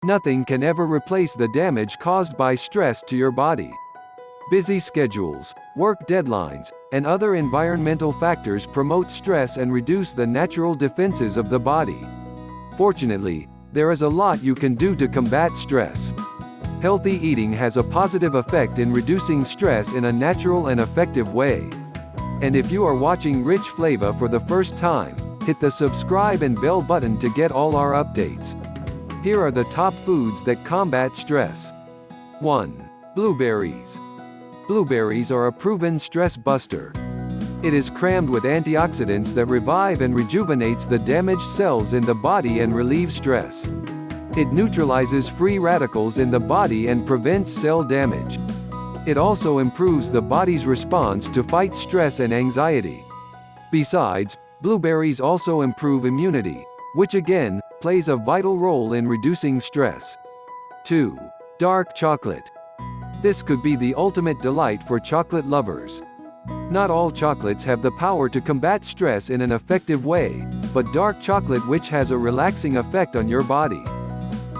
Nothing can ever replace the damage caused by stress to your body. Busy schedules, work deadlines, and other environmental factors promote stress and reduce the natural defenses of the body. Fortunately, there is a lot you can do to combat stress. Healthy eating has a positive effect in reducing stress in a natural and effective way. And if you are watching Rich Flavor for the first time, hit the subscribe and bell button to get all our updates. Here are the top foods that combat stress. 1. Blueberries. Blueberries are a proven stress buster. It is crammed with antioxidants that revive and rejuvenates the damaged cells in the body and relieve stress. It neutralizes free radicals in the body and prevents cell damage. It also improves the body's response to fight stress and anxiety. Besides, blueberries also improve immunity, which again, plays a vital role in reducing stress. 2. Dark chocolate. This could be the ultimate delight for chocolate lovers. Not all chocolates have the power to combat stress in an effective way, but dark chocolate which has a relaxing effect on your body.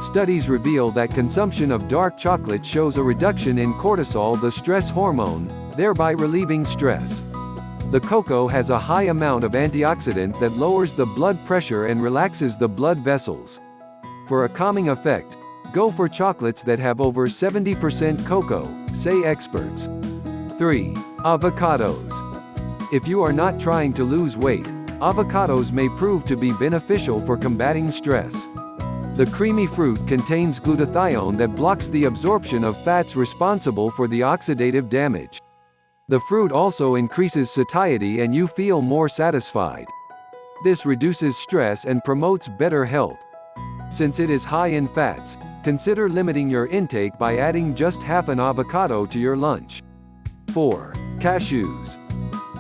Studies reveal that consumption of dark chocolate shows a reduction in cortisol, the stress hormone, thereby relieving stress. The cocoa has a high amount of antioxidant that lowers the blood pressure and relaxes the blood vessels. For a calming effect, go for chocolates that have over 70% cocoa, say experts. 3. Avocados. If you are not trying to lose weight, avocados may prove to be beneficial for combating stress. The creamy fruit contains glutathione that blocks the absorption of fats responsible for the oxidative damage. The fruit also increases satiety and you feel more satisfied. This reduces stress and promotes better health. Since it is high in fats, consider limiting your intake by adding just half an avocado to your lunch. 4. Cashews.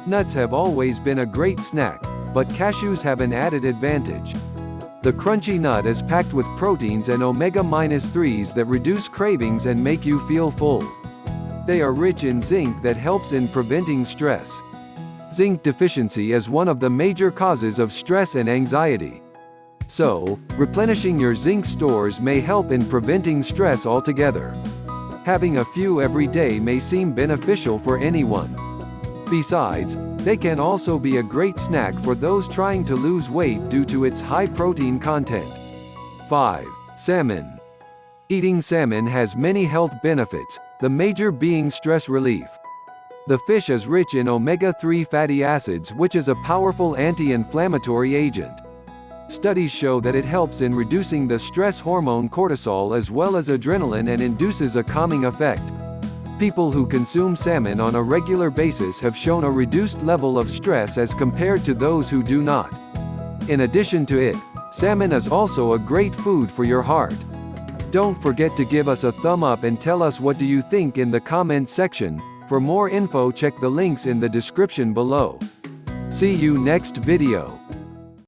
Nuts have always been a great snack, but cashews have an added advantage. The crunchy nut is packed with proteins and omega-3s that reduce cravings and make you feel full. They are rich in zinc that helps in preventing stress. Zinc deficiency is one of the major causes of stress and anxiety. So, replenishing your zinc stores may help in preventing stress altogether. Having a few every day may seem beneficial for anyone. Besides, they can also be a great snack for those trying to lose weight due to its high protein content. 5. Salmon. Eating salmon has many health benefits, the major being stress relief. The fish is rich in omega-3 fatty acids, which is a powerful anti-inflammatory agent. Studies show that it helps in reducing the stress hormone cortisol as well as adrenaline and induces a calming effect. People who consume salmon on a regular basis have shown a reduced level of stress as compared to those who do not. In addition to it, salmon is also a great food for your heart. Don't forget to give us a thumb up and tell us what do you think in the comment section. For more info, check the links in the description below. See you next video.